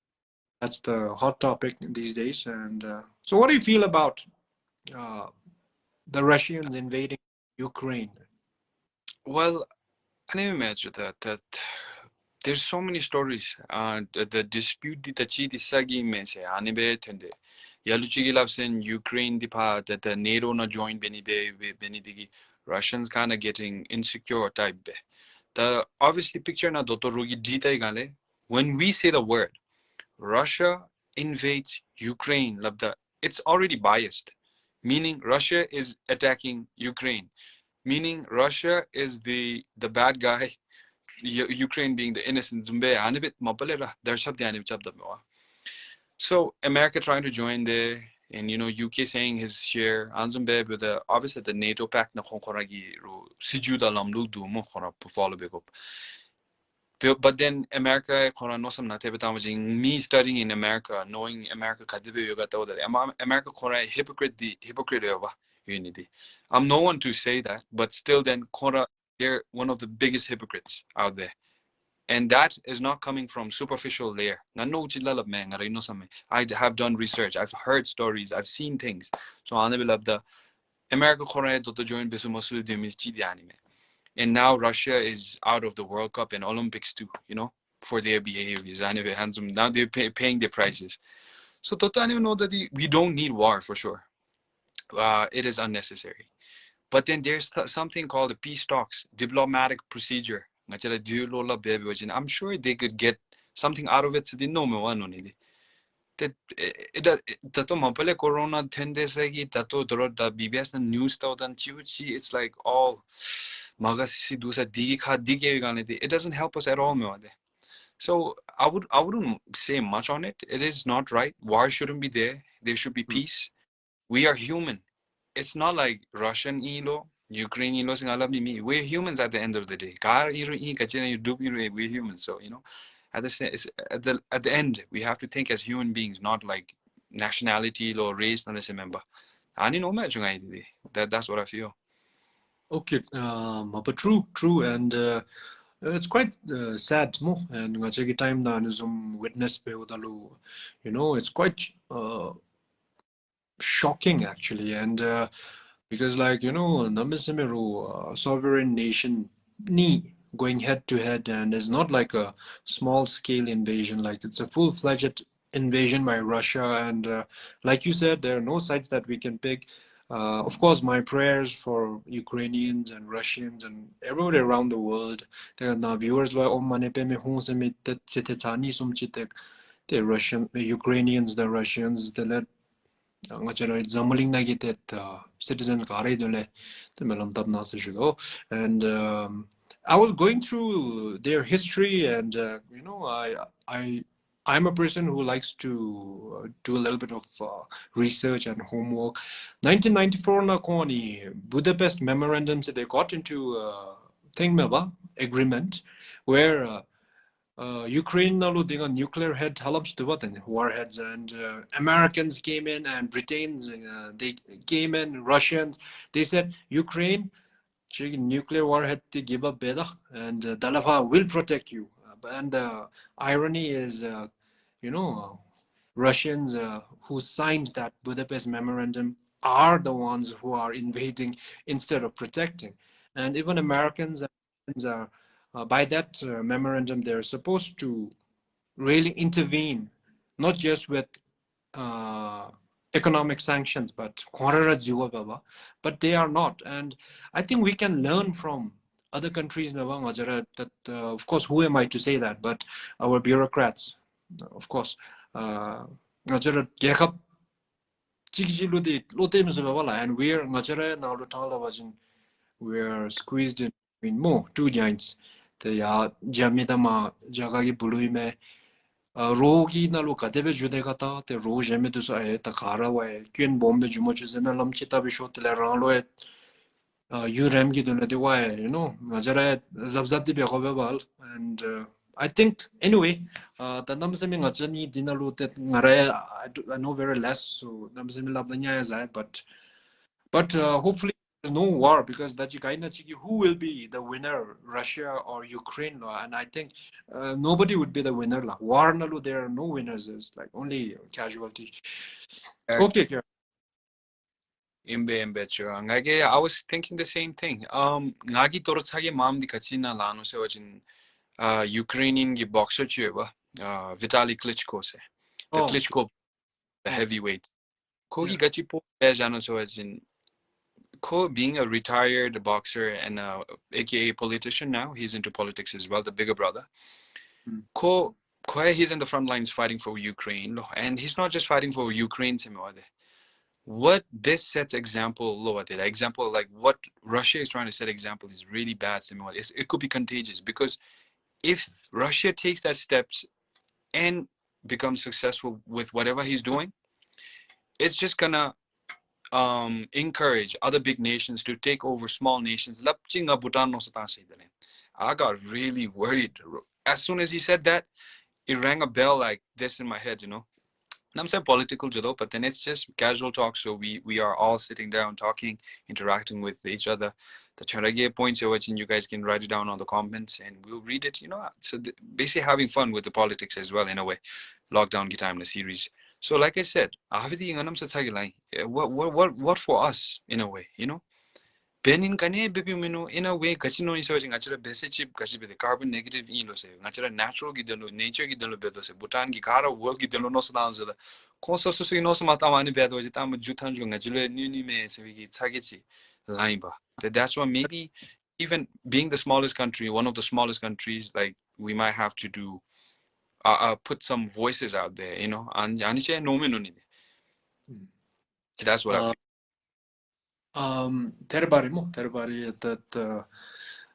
that's the hot topic these days. And so what do you feel about uh, the Russians invading Ukraine? well, I never imagine that there's so many stories. The dispute di tachi di sagi me se anibe tende. Yaluchigi lapsen Ukraine di pa that the NATO na join beni digi Russians kind of getting insecure type be. The obviously picture na dotorogi dita gale. When we say the word Russia invades Ukraine, labda, it's already biased, meaning Russia is attacking Ukraine, meaning Russia is the bad guy, Ukraine being the innocent. Zumbe anibit mapalera darshab de anib chabda mewa. So America trying to join there, and UK saying his share. Anzumbe with the obviously the NATO pact na khonkoragi ro sijuda lamlu du mo khona follow big up. But then America, me studying in America, knowing America, America, hypocrite, unity. I'm no one to say that, but still, then, they're one of the biggest hypocrites out there. And that is not coming from superficial layer. I have done research. I've heard stories. I've seen things. So, the America, join anime. And now Russia is out of the World Cup and Olympics too, for their behaviors. Now they're paying their prices. So I don't know that we don't need war for sure. It is unnecessary. But then there's something called the peace talks, diplomatic procedure. I'm sure they could get something out of it. So they know me one only. Tato mapale corona 10 days lagi tato the BBS na news tao dan chiuchi, it's like all maga sisi dusa digi kha dige gane de, it doesn't help us at all me wade. So I wouldn't say much on it. It is not right. War shouldn't be there. There should be peace. We are human. It's not like Russian ilo, Ukraine ilo sing alam ni me. We're humans at the end of the day. Kar iru I kachina you do we're humans. So at at the end we have to think as human beings, not like nationality or race. Na se member. Ani no ma chunga idi. That's what I feel. Okay, but true, and it's quite sad, mo. And ngachegi time na nizum witness pe udalu, it's quite shocking actually, and because like namisimiru sovereign nation ni going head to head, and it's not like a small scale invasion, like it's a full-fledged invasion by Russia, and like you said, there are no sides that we can pick. Of course, my prayers for Ukrainians and Russians and everybody around the world. There are now viewers like the Russian, the Ukrainians, the Russians, the ngacharai zamaling na gitet citizen karai dole the melam tab nasishigo, and I was going through their history, and I I'm a person who likes to do a little bit of research and homework. 1994 na koni Budapest memorandum, so they got into thing meba agreement where Ukraine nalu dinga nuclear head halabs warheads, and Americans came in, and Britons they came in, Russians they said Ukraine nuclear warhead to give up beda, and Dalava will protect you. And the irony is, you know, Russians who signed that Budapest memorandum are the ones who are invading instead of protecting, and even Americans are by that memorandum they're supposed to really intervene, not just with uh, economic sanctions, but but they are not. And I think we can learn from other countries. That of course, who am I to say that? But our bureaucrats, of course. Uh, and we're squeezed in between more two giants. The jamidama jagagi buluime rogi na lo kadebe jude kata te ro jeme du sa ta khara wa kyen bombe jumo chuse me lam chita bi shot le ran lo you rem gi dun de wa ngajara zab zab de be go bal, and I think anyway the nam se mi ngajani dinalu te ngare I know very less, so nam se mi labanya is I, but hopefully there's no war, because that who will be the winner, Russia or Ukraine? And I think nobody would be the winner. War nalu, there are no winners. It's like only casualty. Okay, Kira. Imbe cho. Ngage I was thinking the same thing. Ngagi torotsage maam di kachina lano se wajin Ukrainian gi boxer chue Vitaly Klitschko se. The Oh, Klitschko, the oh, heavyweight. Kogi yeah. gachi po jano se wajin Ko being a retired boxer and aka politician now, he's into politics as well, the bigger brother. Mm. Ko he's in the front lines fighting for Ukraine, and he's not just fighting for Ukraine. What this sets example, example like what Russia is trying to set example is really bad. It could be contagious, because if Russia takes that steps and becomes successful with whatever he's doing, it's just gonna encourage other big nations to take over small nations. I got really worried. As soon as he said that, it rang a bell like this in my head. And I'm saying political judo, but then it's just casual talk. So we are all sitting down, talking, interacting with each other. The charage points you're watching, you guys can write it down on the comments and we'll read it. So basically having fun with the politics as well in a way. Lockdown time in the series. So like I said, what for us in a way. Benin kane baby mino in a way kachino is watching actually basic chip kachibe the carbon negative ino se natural gidelo nature gidelo bedo se Bhutan gi kara world gidelo no sanza da koso so no mata mani bedo je tam jutan junga jule ni me se gi chagichi line ba. That's why maybe even being the smallest country, one of the smallest countries, like we might have to do put some voices out there. And no me no need. That's what I Uh, feel. Terbari that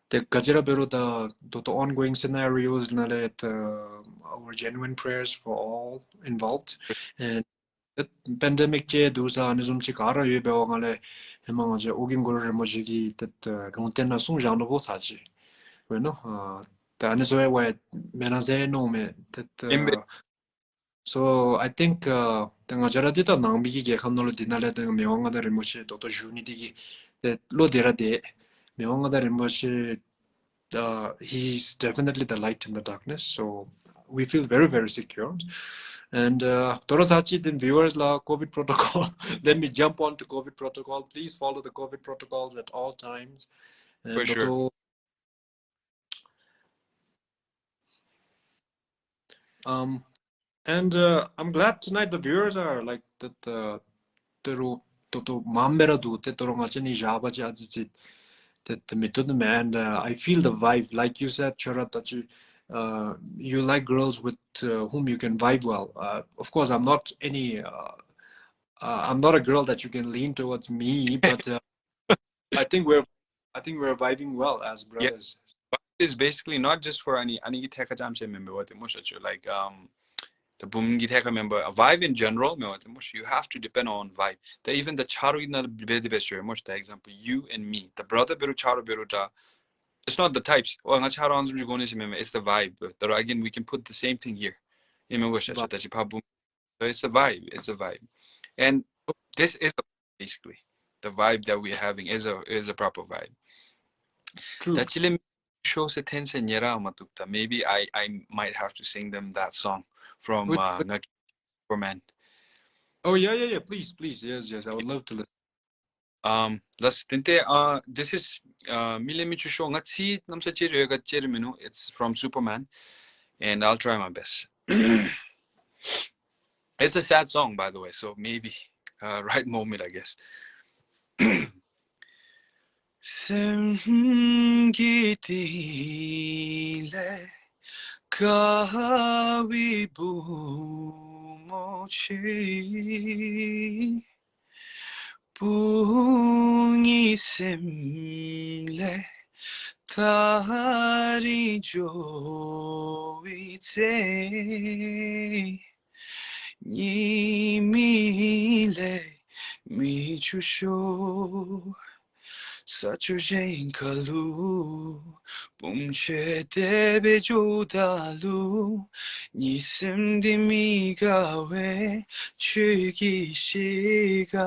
the Gajira Beruda, the ongoing scenarios, our genuine prayers for all involved. And the pandemic, Dusa, Nizumchik, Ara, Yubewangale, Hemanga, Ogin Guru Mojigi, that Runtena Sung Janovo Saji. Bueno, the Anizoe, Menaze, no me, Imbe, that. So I think tanga jara dita nangbi ge khamnolo dinale tanga mewanga da remoshi to juni digi that lo dera de mewanga da remoshi he's definitely the light in the darkness, so we feel very secure. And Torosachi, then viewers la COVID protocol. Let me jump on to COVID protocol. Please follow the COVID protocols at all times. for And sure. Toto, um, and I'm glad tonight the viewers are like that. 때로 또 마음대로도 때로는 어쩌니 잡아지 않지 the method man I feel the vibe like you said Chara that you like girls with whom you can vibe well of course I'm not a girl that you can lean towards me but I think we're vibing well as Yeah, brothers. but it's basically not just for any tech jam member what the mush like the boom giteka member a vibe in general me what the mush you have to depend on vibe. That even the charu na bedi besure mush the example you and me the brother beru charu beru ja it's not the types or nga charu anzum jigone member it's the vibe. But again we can put the same thing here. Remember But that you boom. So it's a vibe. It's a vibe. And this is basically the vibe that we're having is a proper vibe. true. That chile shows attention yera matukta. Maybe I might have to sing them that song from Ngaki Man. Oh yeah, please yes I would love to listen. Let's tinte this is Milemichu show ngati namsa cheru ga cheru it's from Superman and I'll try my best. It's a sad song by the way, so maybe right moment I guess. Sengitile kawibumochi bungisimle tarijoite nimile michusho 사주제인 걸로 봄쉐 대배 조달로 니슴디미가 왜 취기시가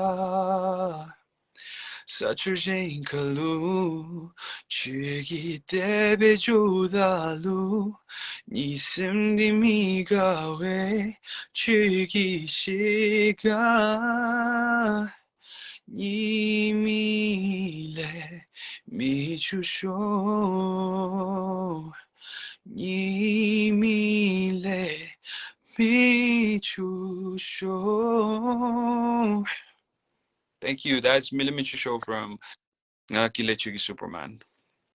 사주제인 걸로 취기 대배 조달로 니슴디미가 왜 취기시가 니미래 미주쇼 니미래 미주쇼. Thank you. That's Millimeter Show from Kilechugi Superman.